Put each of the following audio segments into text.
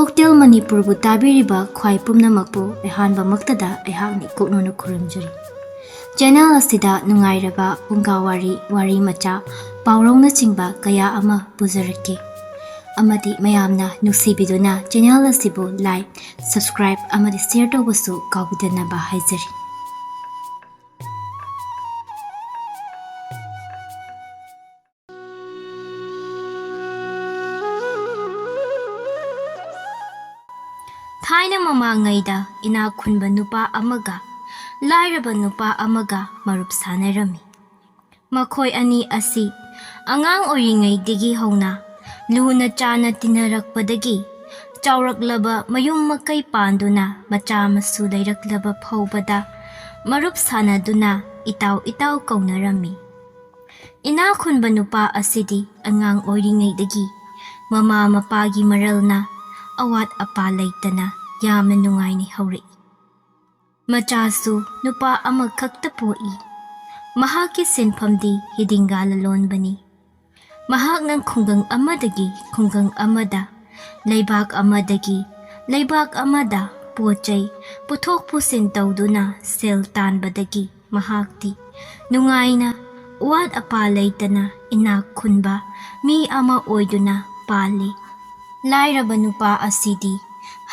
Folktale Manipur bu tabiriba khwai pumnamakpu ehanba maktada ehakni koknona khuramjari. Channel asida nungairaba phunga wari macha paurongna chingba kaya ama puzarake. Amadi mayamna nuksibiduna channel asibu like, subscribe amadi share tawbasu kawbidanaba haizari. Thaina mamangayda ina khunba nupa amaga lairaba nupa amaga marup sanarami. Makhoi ani asi angang oringay hauna luna chana tinarakpadagi chawraklaba mayum makay panduna macha masu layraklaba phawbada marup sanaduna itaw kaunarami. Ina khunba nupa asidi angang oringay mama mapagi maralna awat apa laytana yamna nungay ni hawri. Machasu nupa amagkakta poi. Mahaki sinpamdi hidingga lalon bani. Mahak ng kunggang amadagi kunggang amada. Laybak amada pochay putok pusin tawduna sel tan badagi mahakti. Nungay na awat apa laytana inakunba mi ama oyduna pali. Laira banupa asidi,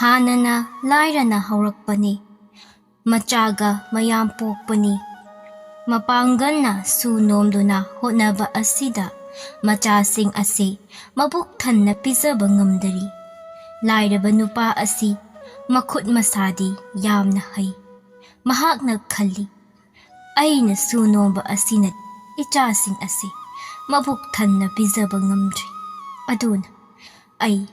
hana na laira na hawrakpani, machaga mayampokpani, mapanggan na sunomdo na honaba asida, machasing asi, mabuktan na pisaba ngamdari. Laira banupa asi, makut masadi, yam na hay, mahak na kali, ay na sunomba asinat, ichasing asi, mabuktan na pisaba ngamdari. Aduna, ay,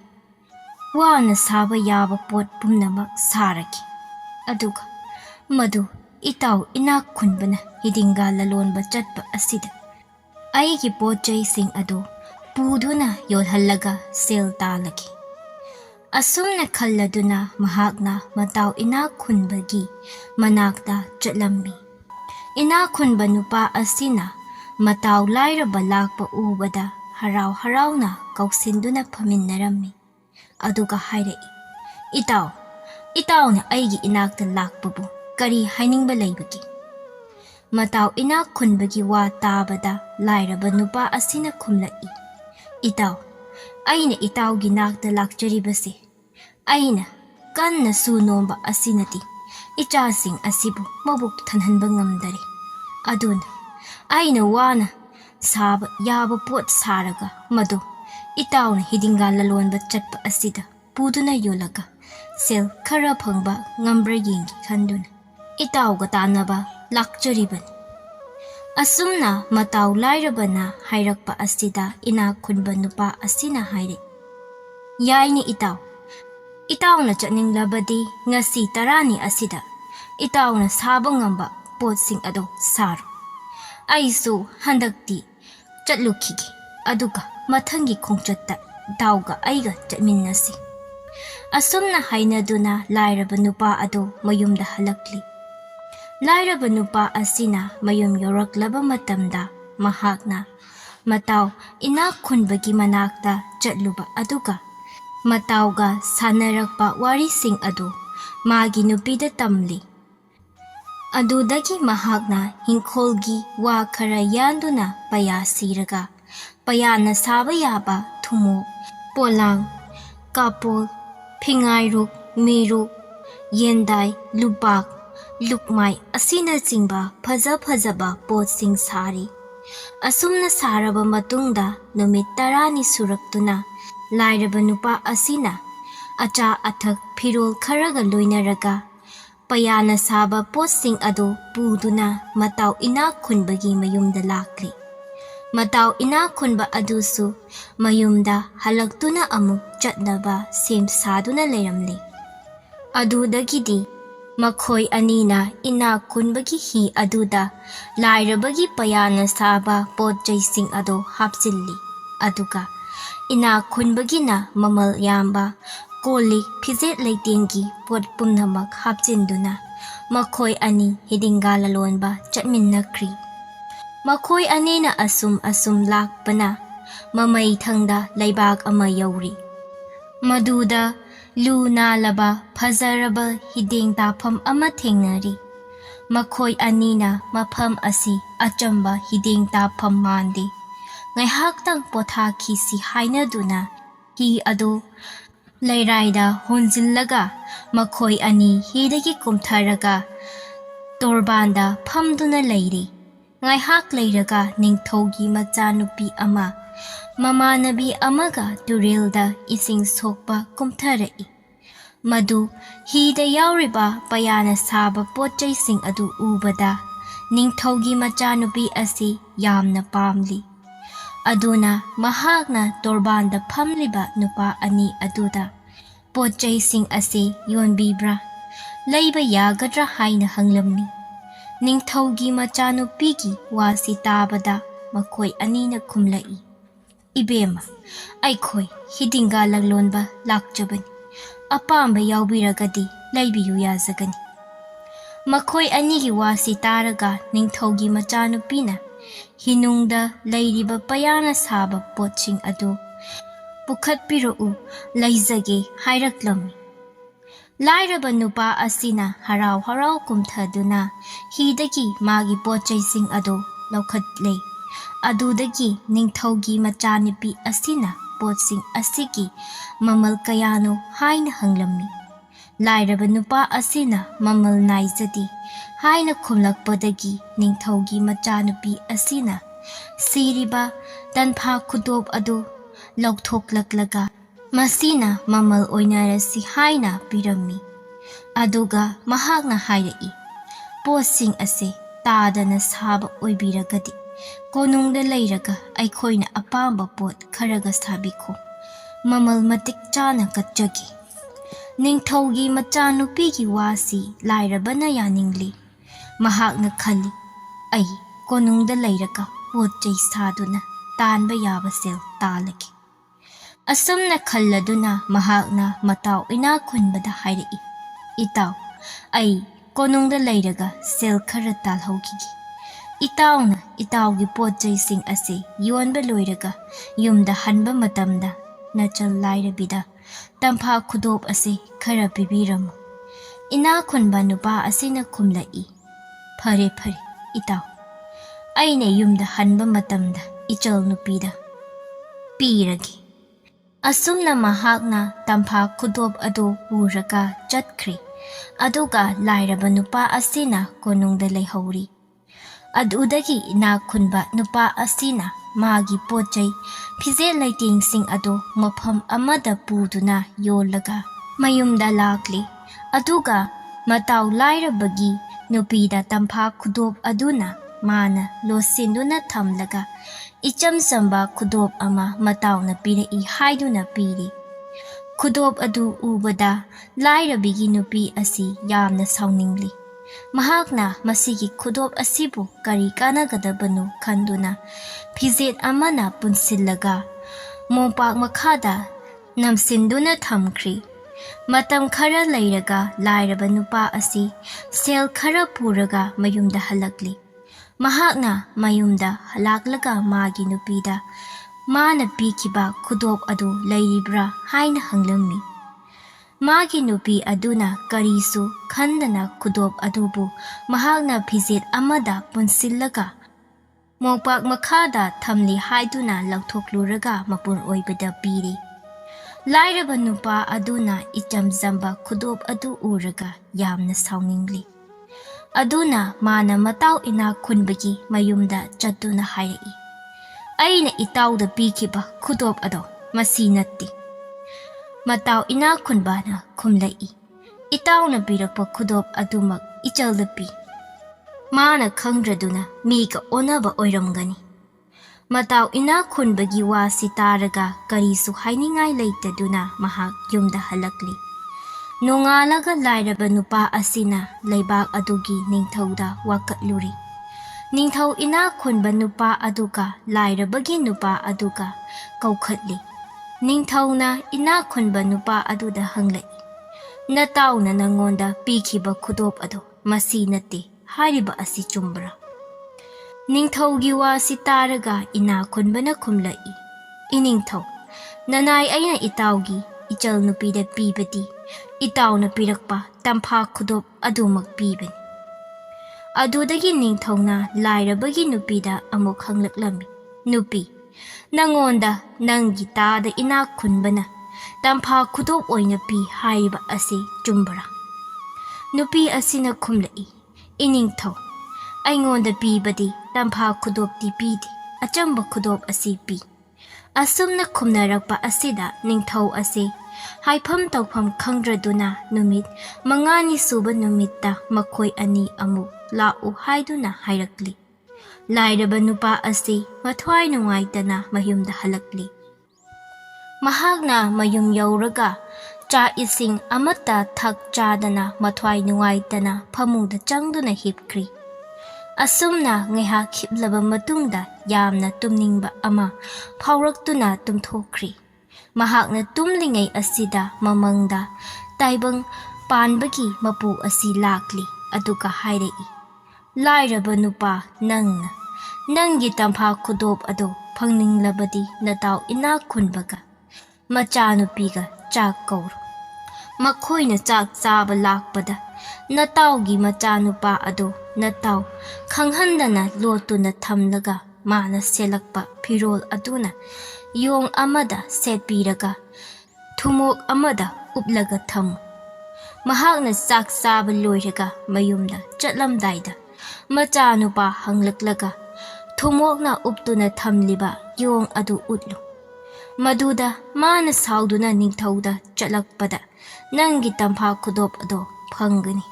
wana saba yaba pot pumnamak saraki. Aduga, madu itaw inakunba na hidingga lalon ba chatpa asida. Ay ki pochay sing ado, pudo na yolhalaga sel talaki. Asum na kalado na mahak na mataw inakunba gi manakta chatlambi. Inakunba nupa asina mataw layra balak pa ubada haraw na kausindo na paminarami. Aduga hayrai. Itaw na aigi inakta lakpabu kari hainingba laybagi. Mataw inakunbagi wa tabada layraba nupa asina kumlai. Itaw, ayna itaw ginakta lakjaribasi. Ayna kan na sunomba asinati. Ichasing asibu mabuktanhan bangamdari. Aduna, ayna wana saba yaba pot saraga madu. Itaw na hidingga lalon ba chatpa asida pudo na yolaga sel kara phangba ngambra yengi khanduna itaw gatana ba lakjariban asumna mataw lairaba na hayrakpa asida ina khunba nupa asina hayre yai ni itaw na chatning labadi ngasi tarani asida itaw na sabang ngamba potsing ado saru aisu handakti chatlukigi aduga mathangi khongchatta dawga aiga chatminnasi asumna hainaduna lairaba nupa ado mayumda halakli lairaba nupa asina mayum yoraklaba matamda mahakna mataw inakhunbagi manakta chatluba aduga matawga sanarakpa warising ado magi nupida tamli adudagi mahakna hingkholgi wa khara yanduna payasiraga payana saba yaba thumo polang kapol phingairuk miruk yendai lubak lukmai asina chingba phajaba potsing sari asumna saraba matungda numit tarani suraktuna lairaba nupa asina acha athak phirol kharaga loinaraga payana saba potsing ado puduna mataw inakhunbagi mayumda lakli mataw inakhunba adusu mayumda halaktuna amuk chatnaba sem saduna layramli adudagidi makhoi anina inakhunbagi hi aduda lairabagi payana saba potjaising ado hapsilli aduga inakhunbagi na mamal yamba kolik phizet leitengi pot pumnamak hapjinduna makhoi ani hidingga lalonba chatminnakri makhoi anina asum lakpana mamay thangda laybak ama yawri maduda ꯂꯨ ꯅꯥꯜꯂꯕ ꯐꯖꯔꯕ ꯍꯤꯗꯦꯡ ꯇꯥꯐꯝ ꯑꯃ ꯊꯦꯡꯅꯔꯤ꯫ ꯃꯈꯣꯏ ꯑꯅꯤꯅ ꯃꯐꯝ ꯑꯁꯤ ꯑꯆꯝꯕ ꯍꯤꯗꯦꯡ ꯇꯥꯐꯝ ꯃꯥꯟꯗꯦ, ꯉꯥꯏꯍꯥꯛꯇꯪ ꯄꯣꯊꯥꯈꯤꯁꯤ ꯍꯥꯏꯅꯗꯨꯅ ꯍꯤ ꯑꯗꯨ ꯂꯩꯔꯥꯏꯗ ꯍꯣꯟꯖꯤꯜꯂꯒ ꯃꯈꯣꯏ ꯑꯅꯤ ꯍꯤꯗꯒꯤ ꯀꯨꯝꯊꯔꯒ ꯇꯣꯔꯕꯥꯟꯗ ꯐꯝꯗꯨꯅ ꯂꯩꯔꯤ꯫ ꯉꯥꯏꯍꯥꯛ ꯂꯩꯔꯒ ꯅꯤꯡꯊꯧꯒꯤ ꯃꯆꯥꯅꯨꯄꯤ ꯑꯃ ꯃꯃꯥꯟꯅꯕꯤ ꯑꯃꯒ ꯇꯨꯔꯦꯜꯗ ꯏꯁꯤꯡ ꯁꯣꯛꯄ ꯀꯨꯝꯊꯔꯛꯏ꯫ ꯃꯗꯨ ꯍꯤꯗ ꯌꯥꯎꯔꯤꯕ ꯄꯌꯥꯅ ꯁꯥꯕ ꯄꯣꯠꯆꯩꯁꯤꯡ ꯑꯗꯨ ꯎꯕꯗ ꯅꯤꯡꯊꯧꯒꯤ ꯃꯆꯥꯅꯨꯄꯤ ꯑꯁꯤ ꯌꯥꯝꯅ ꯄꯥꯝꯂꯤ꯫ ꯑꯗꯨꯅ ꯃꯍꯥꯛꯅ ꯇꯣꯔꯕꯥꯟꯗ ꯐꯝꯂꯤꯕ ꯅꯨꯄꯥ ꯑꯅꯤ ꯑꯗꯨꯗ ꯄꯣꯠꯆꯩꯁꯤꯡ ꯑꯁꯤ ꯌꯣꯟꯕꯤꯕ꯭ꯔꯥ, ꯂꯩꯕ ꯌꯥꯒꯗ꯭ꯔꯥ ꯍꯥꯏꯅ ꯍꯪꯂꯝꯃꯤ꯫ ꯅꯤꯡꯊꯧꯒꯤ ꯃꯆꯥꯅꯨꯄꯤꯒꯤ ꯋꯥꯁꯤ ꯇꯥꯕꯗ ꯃꯈꯣꯏ ꯑꯅꯤꯅ ꯈꯨꯝꯂꯛꯏ, "ꯏꯕꯦꯝꯃ, ꯑꯩꯈꯣꯏ ꯍꯤꯗꯤꯡꯒꯥ ꯂꯂꯣꯟꯕ ꯂꯥꯛꯆꯕꯅꯤ, ꯑꯄꯥꯝꯕ ꯌꯥꯎꯕꯤꯔꯒꯗꯤ ꯂꯩꯕꯤꯌꯨ ꯌꯥꯖꯒꯅꯤ"꯫ ꯃꯈꯣꯏ ꯑꯅꯤꯒꯤ ꯋꯥꯁꯤ ꯇꯥꯔꯒ ꯅꯤꯡꯊꯧꯒꯤ ꯃꯆꯥꯅꯨꯄꯤꯅ ꯍꯤꯅꯨꯡꯗ ꯂꯩꯔꯤꯕ ꯄꯌꯥꯅ ꯁꯥꯕ ꯄꯣꯠꯁꯤꯡ ꯑꯗꯨ "ꯄꯨꯈꯠꯄꯤꯔꯛꯎ, ꯂꯩꯖꯒꯦ" ꯍꯥꯏꯔꯛꯂꯝꯃꯤ꯫ ꯂꯥꯏꯔꯕ ꯅꯨꯄꯥ ꯑꯁꯤꯅ ꯍꯔꯥꯎ ꯍꯔꯥꯎ ꯀꯨꯝꯊꯗꯨꯅ ꯍꯤꯗꯒꯤ ꯃꯥꯒꯤ ꯄꯣꯠꯆꯩꯁꯤꯡ ꯑꯗꯨ ꯂꯧꯈꯠꯂꯦ꯫ ꯑꯗꯨꯗꯒꯤ ꯅꯤꯡꯊꯧꯒꯤ ꯃꯆꯥꯅꯨꯄꯤ ꯑꯁꯤꯅ ꯄꯣꯠꯁꯤꯡ ꯑꯁꯤꯒꯤ ꯃꯃꯜ ꯀꯌꯥꯅꯣ ꯍꯥꯏꯅ ꯍꯪꯂꯝꯃꯤ꯫ ꯂꯥꯏꯔꯕ ꯅꯨꯄꯥ ꯑꯁꯤꯅ "ꯃꯃꯜ ꯅꯥꯏꯖꯗꯦ" ꯍꯥꯏꯅ ꯈꯨꯝꯂꯛꯄꯗꯒꯤ ꯅꯤꯡꯊꯧꯒꯤ ꯃꯆꯥꯅꯨꯄꯤ ꯑꯁꯤꯅ ꯁꯤꯔꯤꯕ ꯇꯟꯐꯥ ꯈꯨꯗꯣꯞ ꯑꯗꯨ ꯂꯧꯊꯣꯛꯂꯛꯂꯒ ꯃꯁꯤꯅ ꯃꯃꯜ ꯑꯣꯏꯅꯔꯁꯤ ꯍꯥꯏꯅ ꯄꯤꯔꯝꯃꯤ꯫ ꯑꯗꯨꯒ ꯃꯍꯥꯛꯅ ꯍꯥꯏꯔꯛꯏ, "ꯄꯣꯠꯁꯤꯡ ꯑꯁꯤ ꯇꯥꯗꯅ ꯁꯥꯕ ꯑꯣꯏꯕꯤꯔꯒꯗꯤ ꯀꯣꯅꯨꯡꯗ ꯂꯩꯔꯒ ꯑꯩꯈꯣꯏꯅ ꯑꯄꯥꯝꯕ ꯄꯣꯠ ꯈꯔꯒ ꯁꯥꯕꯤꯈꯣ, ꯃꯃꯜ ꯃꯇꯤꯛ ꯆꯥꯅ ꯀꯠꯆꯒꯦ"꯫ ꯅꯤꯡꯊꯧꯒꯤ ꯃꯆꯥꯅꯨꯄꯤꯒꯤ ꯋꯥꯁꯤ ꯂꯥꯏꯔꯕꯅ ꯌꯥꯅꯤꯡꯂꯤ꯫ ꯃꯍꯥꯛꯅ ꯈꯜꯂꯤ, "ꯑꯩ ꯀꯣꯅꯨꯡꯗ ꯂꯩꯔꯒ ꯄꯣꯠ ꯆꯩ ꯁꯥꯗꯨꯅ ꯇꯥꯟꯕ ꯌꯥꯕ ꯁꯦꯜ ꯇꯥꯜꯂꯒꯦ"꯫ ꯑꯁꯨꯝꯅ ꯈꯜꯂꯗꯨꯅ ꯃꯍꯥꯛꯅ ꯃꯇꯥꯎ ꯏꯅꯥꯛ ꯈꯨꯟꯕꯗ ꯍꯥꯏꯔꯛꯏ, "ꯏꯇꯥꯎ, ꯑꯩ ꯀꯣꯅꯨꯡꯗ ꯂꯩꯔꯒ ꯁꯦꯜ ꯈꯔ ꯇꯥꯜꯍꯧꯈꯤꯒꯦ꯫ ꯏꯇꯥꯎꯅ ꯏꯇꯥꯎꯒꯤ ꯄꯣꯠꯆꯩꯁꯤꯡ ꯑꯁꯤ ꯌꯣꯟꯕ ꯂꯣꯏꯔꯒ ꯌꯨꯝꯗ ꯍꯟꯕ ꯃꯇꯝꯗ ꯅꯆꯜ ꯂꯥꯏꯔꯕꯤꯗ ꯇꯝꯐꯥ ꯈꯨꯗꯣꯞ ꯑꯁꯤ ꯈꯔ ꯄꯤꯕꯤꯔꯝꯃꯨ"꯫ ꯏꯅꯥꯛ ꯈꯨꯟꯕ ꯅꯨꯄꯥ ꯑꯁꯤꯅ ꯈꯨꯝꯂꯛꯏ, "ꯐꯔꯦ ꯐꯔꯦ ꯏꯇꯥꯎ, ꯑꯩꯅ ꯌꯨꯝꯗ ꯍꯟꯕ ꯃꯇꯝꯗ ꯏꯆꯜ ꯅꯨꯄꯤꯗ ꯄꯤꯔꯒꯦ"꯫ ꯑꯁꯨꯝꯅ ꯃꯍꯥꯛꯅ ꯇꯝꯐꯥ ꯈꯨꯗꯣꯞ ꯑꯗꯨ ꯄꯨꯔꯒ ꯆꯠꯈ꯭ꯔꯦ꯫ ꯑꯗꯨꯒ ꯂꯥꯏꯔꯕ ꯅꯨꯄꯥ ꯑꯁꯤꯅ ꯀꯣꯅꯨꯡꯗ ꯂꯩꯍꯧꯔꯤ꯫ ꯑꯗꯨꯗꯒꯤ ꯏꯅꯥꯛ ꯈꯨꯟꯕ ꯅꯨꯄꯥ ꯑꯁꯤꯅ ꯃꯥꯒꯤ ꯄꯣꯠꯆꯩ ꯐꯤꯖꯦꯠ ꯂꯩꯇꯦꯡꯁꯤꯡ ꯑꯗꯨ ꯃꯐꯝ ꯑꯃꯗ ꯄꯨꯗꯨꯅ ꯌꯣꯜꯂꯒ ꯃꯌꯨꯝꯗ ꯂꯥꯛꯂꯤ꯫ ꯑꯗꯨꯒ ꯃꯇꯥꯎ ꯂꯥꯏꯔꯕꯒꯤ ꯅꯨꯄꯤꯗ ꯇꯝꯐꯥ ꯈꯨꯗꯣꯞ ꯑꯗꯨꯅ ꯃꯥꯅ ꯂꯣꯠꯁꯤꯟꯗꯨꯅ ꯊꯝꯂꯒ ꯏꯆꯝ ꯆꯝꯕ ꯈꯨꯗꯣꯞ ꯑꯃ ꯃꯇꯥꯎꯅ ꯄꯤꯔꯛꯏ ꯍꯥꯏꯗꯨꯅ ꯄꯤꯔꯤ꯫ ꯈꯨꯗꯣꯞ ꯑꯗꯨ ꯎꯕꯗ ꯂꯥꯏꯔꯕꯤꯒꯤ ꯅꯨꯄꯤ ꯑꯁꯤ ꯌꯥꯝꯅ ꯁꯥꯎꯅꯤꯡꯂꯤ꯫ ꯃꯍꯥꯛꯅ ꯃꯁꯤꯒꯤ ꯈꯨꯗꯣꯞ ꯑꯁꯤꯕꯨ ꯀꯔꯤ ꯀꯥꯟꯅꯒꯗꯕꯅꯣ ꯈꯟꯗꯨꯅ ꯐꯤꯖꯦꯠ ꯑꯃꯅ ꯄꯨꯟꯁꯤꯜꯂꯒ ꯃꯣꯝꯄꯥꯛ ꯃꯈꯥꯗ ꯅꯝꯁꯤꯟꯗꯨꯅ ꯊꯝꯈ꯭ꯔꯤ꯫ ꯃꯇꯝ ꯈꯔ ꯂꯩꯔꯒ ꯂꯥꯏꯔꯕ ꯅꯨꯄꯥ ꯑꯁꯤ ꯁꯦꯜ ꯈꯔ ꯄꯨꯔꯒ ꯃꯌꯨꯝꯗ ꯍꯜꯂꯛꯂꯤ꯫ ꯃꯍꯥꯛꯅ ꯃꯌꯨꯝꯗ ꯂꯥꯛꯂꯒ ꯃꯥꯒꯤ ꯅꯨꯄꯤꯗ ꯃꯥꯅ ꯄꯤꯈꯤꯕ ꯈꯨꯗꯣꯞ ꯑꯗꯨ ꯂꯩꯔꯤꯕ꯭ꯔꯥ ꯍꯥꯏꯅ ꯍꯪꯂꯝꯃꯤ꯫ ꯃꯥꯒꯤ ꯅꯨꯄꯤ ꯑꯗꯨꯅ ꯀꯔꯤꯁꯨ ꯈꯟꯗꯅ ꯈꯨꯗꯣꯞ ꯑꯗꯨꯕꯨ ꯃꯍꯥꯛꯅ ꯐꯤꯖꯦꯠ ꯑꯃꯗ ꯄꯨꯟꯁꯤꯜꯂꯒ ꯃꯣꯝꯄꯥꯛ ꯃꯈꯥꯗ ꯊꯝꯂꯤ ꯍꯥꯏꯗꯨꯅ ꯂꯧꯊꯣꯛꯂꯨꯔꯒ ꯃꯄꯨꯟ ꯑꯣꯏꯕꯗ ꯄꯤꯔꯤ꯫ ꯂꯥꯏꯔꯕ ꯅꯨꯄꯥ ꯑꯗꯨꯅ ꯏꯆꯝ ꯆꯝꯕ ꯈꯨꯗꯣꯞ ꯑꯗꯨ ꯎꯔꯒ ꯌꯥꯝꯅ ꯁꯥꯎꯅꯤꯡꯂꯤ꯫ ꯑꯗꯨꯅ ꯃꯥꯅ ꯃꯇꯥꯎ ꯏꯅꯥꯛ ꯈꯨꯟꯕꯒꯤ ꯃꯌꯨꯝꯗ ꯆꯠꯇꯨꯅ ꯍꯥꯏꯔꯛꯏ, "ꯑꯩꯅ ꯏꯇꯥꯎꯗ ꯄꯤꯈꯤꯕ ꯈꯨꯗꯣꯞ ꯑꯗꯣ ꯃꯁꯤ ꯅꯠꯇꯦ"꯫ ꯃꯇꯥꯎ ꯏꯅꯥꯛ ꯈꯨꯟꯕꯅ ꯈꯨꯝꯂꯛꯏ, "ꯏꯇꯥꯎꯅ ꯄꯤꯔꯛꯄ ꯈꯨꯗꯣꯞ ꯑꯗꯨꯃꯛ ꯏꯆꯜꯗ ꯄꯤ, ꯃꯥꯅ ꯈꯪꯗ꯭ꯔꯗꯨꯅ ꯃꯤꯒ ꯑꯣꯟꯅꯕ ꯑꯣꯏꯔꯝꯒꯅꯤ"꯫ ꯃꯇꯥꯎ ꯏꯅꯥꯛ ꯈꯨꯟꯕꯒꯤ ꯋꯥꯁꯤ ꯇꯥꯔꯒ ꯀꯔꯤꯁꯨ ꯍꯥꯏꯅꯤꯡꯉꯥꯏ ꯂꯩꯇꯗꯨꯅ ꯃꯍꯥꯛ ꯌꯨꯝꯗ ꯍꯜꯂꯛꯂꯤ꯫ ꯅꯣꯡꯉꯥꯜꯂꯒ ꯂꯥꯏꯔꯕ ꯅꯨꯄꯥ ꯑꯁꯤꯅ ꯂꯩꯕꯥꯛ ꯑꯗꯨꯒꯤ ꯅꯤꯡꯊꯧꯗ ꯋꯥꯀꯠꯂꯨꯔꯤ꯫ ꯅꯤꯡꯊꯧ ꯏꯅꯥꯛ ꯈꯨꯟꯕ ꯅꯨꯄꯥ ꯑꯗꯨꯒ ꯂꯥꯏꯔꯕꯒꯤ ꯅꯨꯄꯥ ꯑꯗꯨꯒ ꯀꯧꯈꯠꯂꯤ꯫ ꯅꯤꯡꯊꯧꯅ ꯏꯅꯥꯛ ꯈꯨꯟꯕ ꯅꯨꯄꯥ ꯑꯗꯨꯗ ꯍꯪꯂꯛꯏ, "ꯅꯇꯥꯎꯅ ꯅꯉꯣꯟꯗ ꯄꯤꯈꯤꯕ ꯈꯨꯗꯣꯞ ꯑꯗꯣ ꯃꯁꯤ ꯅꯠꯇꯦ ꯍꯥꯏꯔꯤꯕ ꯑꯁꯤ ꯆꯨꯝꯕ꯭ꯔꯥ"꯫ ꯅꯤꯡꯊꯧꯒꯤ ꯋꯥꯁꯤ ꯇꯥꯔꯒ ꯏꯅꯥꯛ ꯈꯨꯟꯕꯅ ꯈꯨꯝꯂꯛꯏ, "ꯏꯅꯤꯡꯊꯧ, ꯅꯅꯥꯏ ꯑꯩꯅ ꯏꯇꯥꯎꯒꯤ ichal nupida pibadi itauna pirakpa tampha khudop adumak pibani adudagi ningthongna lairabagi nupida amuk hanglaklami nupi nangonda nangi tada inak khunbana tampha khudop oina pi haiba asi chumbara nupi asina khumlai iningtho aingonda pibadi tampha khudop ti pidi achamba khudop asi pi asumna khumnarakpa asida ningthau ase haifam tawfam khangdraduna numit mangani suba numitta makhoi ani amu lau haiduna hairakli lairaba nupa ase mathwai nungaitana mayumda halakli mahagna mayum yauraga cha ising amata thak chadana mathwai nungaitana phamungda changduna hipkri asumna ngeha khiplaba matungda yamna tumningba ama phawraktuna tumthokri mahakna tumlingai asida mamangda taibang panbagi mapu asi lakli aduka hairei lairaba nupa nangna nangi tampha khudop ado phangninglabadi natau ina khunbaga macha nupiga chak kauro makhoina chak chaba lakpada nataugi macha nupa ado natau khanghandana lotuna thamlaga mana selakpa phirol aduna yong amada setpiraga thumok amada uplaga tham mahakna chak chaba loiraga mayumda chatlamdaida macha nupa hanglaklaga thumokna uptuna thamliba yong adu utlu maduda mana sauduna ningthauda chatlakpada nangi tampha khudop ado phangani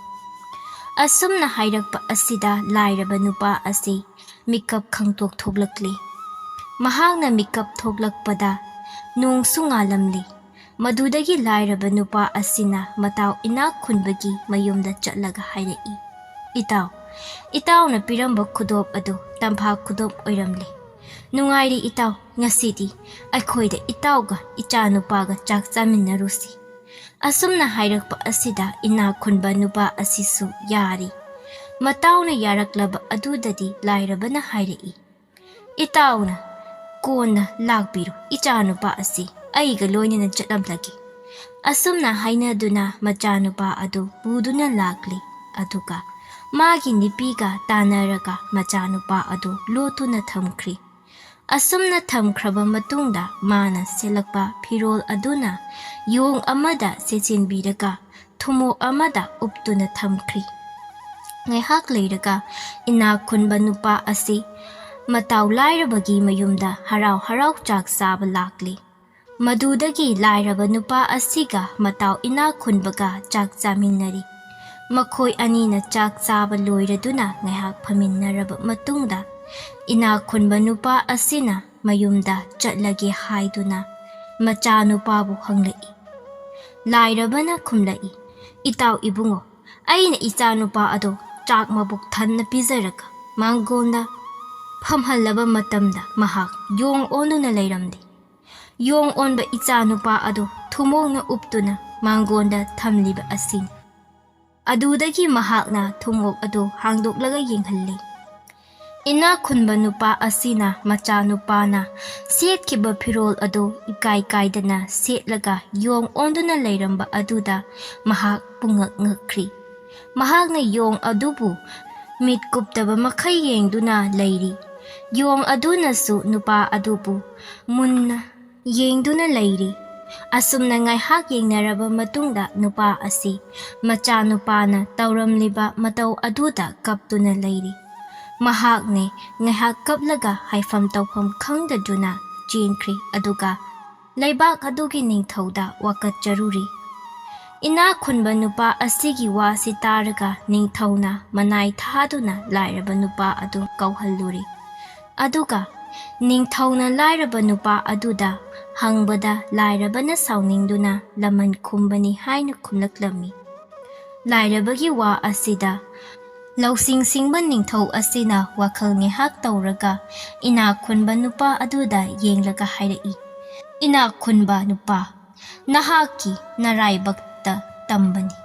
asumna hairakpa asida lairaba nupa asi mikap khangtok thoklakli mahakna mikap thoklakpada nung sungalamli madudagi lairaba nupa asina matau inak khunbagi mayumda chatlaga hairei itaw na piramba khudop ado tampha khudop oiramli nungairi itaw ngasidi aikhoida itawga icha nupaga chak chaminnarusi asumna hairakpa asida ina khunba nupa asisu yari matawna yaraklaba adudadi lairabana hairei itawna kona lakbiru icha nupa asi aiga loinina chatlamlagi asumna hainaduna macha nupa adu buduna lakli aduga magi nipiga tanaraga macha nupa adu lotuna thamkhri asumna thamkhraba matungda mana selakpa phirol aduna yong amada sechinbiraga thumo amada uptuna thamkhri ngaihak leiraga ina khunba nupa asi matau lairabagi mayumda harau chak saba lakli madudagi lairaba nupa asiga matau ina khunbaga chak chaminari makhoi anina chak chaba loiraduna ngaihak phaminnaraba matungda ina khunba nupa asina mayumda chatlagi haiduna macha nupa bu hanglai lairabana khumlai itaw ibungo aina icha nupa ado chak mabuk thanna pizaraka mangona phamhallaba matamda mahak yong onduna leiramdi yong onba icha nupa ado thumongna uptuna mangonda thamliba asin adudagi mahakna thumok ado hangdoklaga yenghalli ina khunba nupa asina macha nupana setkiba phirol ado ikai kaidana setlaga yong onduna leiramba aduda mahak pungak ngakri mahakna yong adubu mit kuptaba makhai yengduna leiri yong aduna su nupa adubu munna yengduna leiri asumna ngai hak yengnaraba matungda nupa asi macha nupana tauramliba matau aduda kaptuna leiri mahakne ngaihak kaplaga haifam tawfam khangdaduna chenkri aduga laibak adugi ningthauda wakat jaruri ina khunba nupa asigi wasi taraga ningthauna manai thaduna lairaba nupa adu kauhalluri aduga ningthauna lairaba nupa aduda hangbada lairabana sauningduna laman khumbani haina khumlaklami lairabagi wa asida lausing singban ningthau asina wakhal ngehak tawraga ina khunba nupa aduda yenglaga hairei ina khunba nupa nahaki naraibakta tambani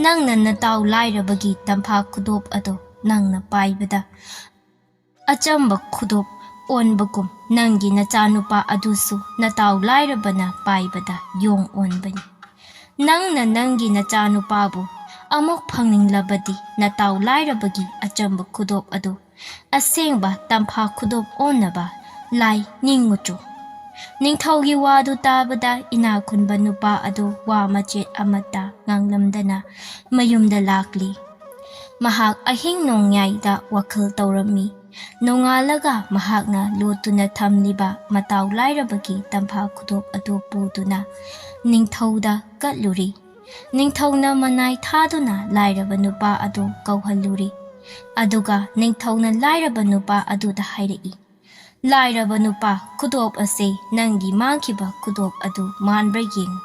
nangna natau lairabagi tampha khudop ado nangna paibada achamba khudop ꯑꯣꯟꯕꯒꯨꯝ ꯅꯪꯒꯤ ꯅꯆꯥꯅꯨꯄꯥ ꯑꯗꯨꯁꯨ ꯅꯇꯥꯎ ꯂꯥꯏꯔꯕꯅ ꯄꯥꯏꯕꯗ ꯌꯣꯡ ꯑꯣꯟꯕꯅꯤ꯫ ꯅꯪꯅ ꯅꯪꯒꯤ ꯅꯆꯥꯅꯨꯄꯥꯕꯨ ꯑꯃꯨꯛ ꯐꯪꯅꯤꯡꯂꯕꯗꯤ ꯅꯇꯥꯎ ꯂꯥꯏꯔꯕꯒꯤ ꯑꯆꯝꯕ ꯈꯨꯗꯣꯞ ꯑꯗꯨ ꯑꯁꯦꯡꯕ ꯇꯝꯐꯥ ꯈꯨꯗꯣꯞ ꯑꯣꯟꯅꯕ ꯂꯥꯏ ꯅꯤꯡꯉꯨꯆꯣ꯫ ꯅꯤꯡꯊꯧꯒꯤ ꯋꯥꯗꯨ ꯇꯥꯕꯗ ꯏꯅꯥꯛ ꯈꯨꯟꯕ ꯅꯨꯄꯥ ꯑꯗꯨ ꯋꯥ ꯃꯆꯦꯠ ꯑꯃꯠꯇ ꯉꯥꯡꯂꯝꯗꯅ ꯃꯌꯨꯝꯗ ꯂꯥꯛꯂꯤ꯫ ꯃꯍꯥꯛ ꯑꯍꯤꯡ ꯅꯣꯡꯌꯥꯏꯗ ꯋꯥꯈꯜ ꯇꯧꯔꯝꯃꯤ꯫ ꯅꯣꯡꯉꯥꯜꯂꯒ ꯃꯍꯥꯛꯅ ꯂꯣꯠꯇꯨꯅ ꯊꯝꯂꯤꯕ ꯃꯇꯥꯎ ꯂꯥꯏꯔꯕꯒꯤ ꯇꯝꯐꯥ ꯈꯨꯗꯣꯞ ꯑꯗꯨ ꯄꯨꯗꯨꯅ ꯅꯤꯡꯊꯧꯗ ꯀꯠꯂꯨꯔꯤ꯫ ꯅꯤꯡꯊꯧꯅ ꯃꯅꯥꯏ ꯊꯥꯗꯨꯅ ꯂꯥꯏꯔꯕ ꯅꯨꯄꯥ ꯑꯗꯨ ꯀꯧꯍꯜꯂꯨꯔꯤ꯫ ꯑꯗꯨꯒ ꯅꯤꯡꯊꯧꯅ ꯂꯥꯏꯔꯕ ꯅꯨꯄꯥ ꯑꯗꯨꯗ ꯍꯥꯏꯔꯛꯏ, ꯂꯥꯏꯔꯕ ꯅꯨꯄꯥ, ꯈꯨꯗꯣꯞ ꯑꯁꯤ ꯅꯪꯒꯤ ꯃꯥꯡꯈꯤꯕ ꯈꯨꯗꯣꯞ ꯑꯗꯨ ꯃꯥꯟꯕ꯭ꯔꯥ ꯌꯦꯡꯉꯨ꯫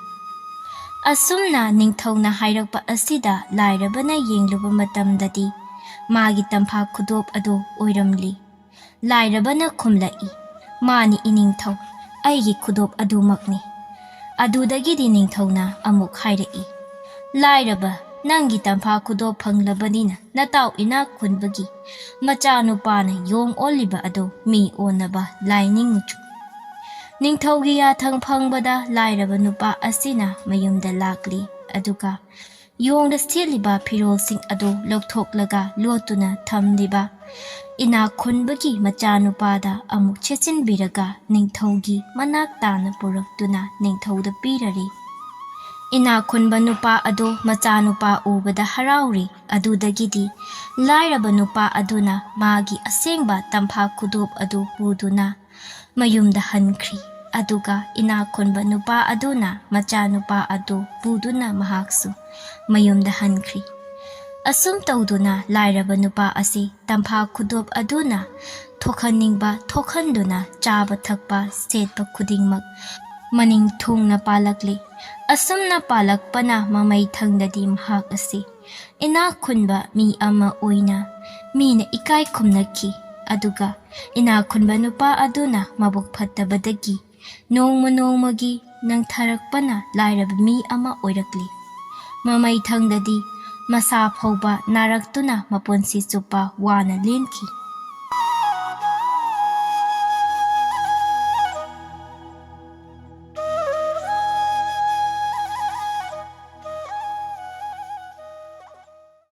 ꯑꯁꯨꯝꯅ ꯅꯤꯡꯊꯧꯅ ꯍꯥꯏꯔꯛꯄ ꯑꯁꯤꯗ ꯂꯥꯏꯔꯕꯅ ꯌꯦꯡꯂꯨꯕ ꯃꯇꯝꯗꯗꯤ ꯃꯥꯒꯤ ꯇꯝꯐꯥ ꯈꯨꯗꯣꯞ ꯑꯗꯨ ꯑꯣꯏꯔꯝꯂꯤ꯫ ꯂꯥꯏꯔꯕꯅ ꯈꯨꯝꯂꯛꯏ, ꯃꯥꯅꯤ ꯏꯅꯤꯡꯊꯧ, ꯑꯩꯒꯤ ꯈꯨꯗꯣꯞ ꯑꯗꯨꯃꯛꯅꯤ꯫ ꯑꯗꯨꯗꯒꯤꯗꯤ ꯅꯤꯡꯊꯧꯅ ꯑꯃꯨꯛ ꯍꯥꯏꯔꯛꯏ, ꯂꯥꯏꯔꯕ, ꯅꯪꯒꯤ ꯇꯝꯐꯥ ꯈꯨꯗꯣꯞ ꯐꯪꯂꯕꯅꯤꯅ ꯅꯇꯥꯎ ꯏꯅꯥꯛ ꯈꯨꯟꯕꯒꯤ ꯃꯆꯥꯅꯨꯄꯥꯅ ꯌꯣꯡ ꯑꯣꯜꯂꯤꯕ ꯑꯗꯨ ꯃꯤ ꯑꯣꯟꯅꯕ ꯂꯥꯏ ꯅꯤꯡꯉꯨꯆꯣ꯫ ꯅꯤꯡꯊꯧꯒꯤ ꯌꯥꯊꯪ ꯐꯪꯕꯗ ꯂꯥꯏꯔꯕ ꯅꯨꯄꯥ ꯑꯁꯤꯅ ꯃꯌꯨꯝꯗ ꯂꯥꯛꯂꯤ꯫ ꯑꯗꯨꯒ ꯌꯣꯡꯗ ꯁꯦꯠꯂꯤꯕ ꯐꯤꯔꯣꯜꯁꯤꯡ ꯑꯗꯨ ꯂꯧꯊꯣꯛꯂꯒ ꯂꯣꯠꯇꯨꯅ ꯊꯝꯂꯤꯕ ꯏꯅꯥꯛ ꯈꯨꯟꯕꯒꯤ ꯃꯆꯥꯅꯨꯄꯥꯗ ꯑꯃꯨꯛ ꯁꯦꯠꯆꯤꯟꯕꯤꯔꯒ ꯅꯤꯡꯊꯧꯒꯤ ꯃꯅꯥꯛ ꯇꯥꯅ ꯄꯨꯔꯛꯇꯨꯅ ꯅꯤꯡꯊꯧꯗ ꯄꯤꯔꯔꯤ꯫ ꯏꯅꯥꯛ ꯈꯨꯟꯕ ꯅꯨꯄꯥ ꯑꯗꯨ ꯃꯆꯥꯅꯨꯄꯥ ꯎꯕꯗ ꯍꯔꯥꯎꯔꯤ꯫ ꯑꯗꯨꯗꯒꯤꯗꯤ ꯂꯥꯏꯔꯕ ꯅꯨꯄꯥ ꯑꯗꯨꯅ ꯃꯥꯒꯤ ꯑꯁꯦꯡꯕ ꯇꯝꯐꯥ ꯈꯨꯗꯣꯞ ꯑꯗꯨ ꯄꯨꯗꯨꯅ ꯃꯌꯨꯝꯗ ꯍꯟꯈ꯭ꯔꯤ꯫ ꯑꯗꯨꯒ ꯏꯅꯥꯛ ꯈꯨꯟꯕ ꯅꯨꯄꯥ ꯑꯗꯨꯅ ꯃꯆꯥꯅꯨꯄꯥ ꯑꯗꯨ ꯄꯨꯗꯨꯅ ꯃꯍꯥꯛꯁꯨ ꯃꯌꯨꯝꯗ ꯍꯟꯈ꯭ꯔꯤ꯫ ꯑꯁꯨꯝ ꯇꯧꯗꯨꯅ ꯂꯥꯏꯔꯕ ꯅꯨꯄꯥ ꯑꯁꯤ ꯇꯝꯐꯥ ꯈꯨꯗꯣꯞ ꯑꯗꯨꯅ ꯊꯣꯛꯍꯟꯅꯤꯡꯕ ꯊꯣꯛꯍꯟꯗꯨꯅ ꯆꯥꯕ ꯊꯛꯄ ꯁꯦꯠꯄ ꯈꯨꯗꯤꯡꯃꯛ ꯃꯅꯤꯡ ꯊꯨꯡꯅ ꯄꯥꯜꯂꯛꯂꯤ꯫ ꯑꯁꯨꯝꯅ ꯄꯥꯜꯂꯛꯄꯅ ꯃꯃꯩ ꯊꯪꯗꯗꯤ ꯃꯍꯥꯛ ꯑꯁꯤ ꯏꯅꯥꯛ ꯈꯨꯟꯕ ꯃꯤ ꯑꯃ ꯑꯣꯏꯅ ꯃꯤꯅ ꯏꯀꯥꯏ ꯈꯨꯝꯅꯈꯤ꯫ ꯑꯗꯨꯒ ꯏꯅꯥꯛ ꯈꯨꯟꯕ ꯅꯨꯄꯥ ꯑꯗꯨꯅ ꯃꯕꯨꯛ ꯐꯠꯇꯕꯗꯒꯤ ꯅꯣꯡꯃ ꯅꯣꯡꯃꯒꯤ ꯅꯪꯊꯔꯛꯄꯅ ꯂꯥꯏꯔꯕ ꯃꯤ ꯑꯃ ꯑꯣꯏꯔꯛꯂꯤ꯫ ꯃꯃꯩ ꯊꯪꯗꯗꯤ ꯃꯁꯥ ꯐꯥꯎꯕ ꯅꯥꯔꯛꯇꯨꯅ ꯃꯄꯨꯟꯁꯤ ꯆꯨꯞꯄ ꯋꯥꯅ ꯂꯦꯟꯈꯤ꯫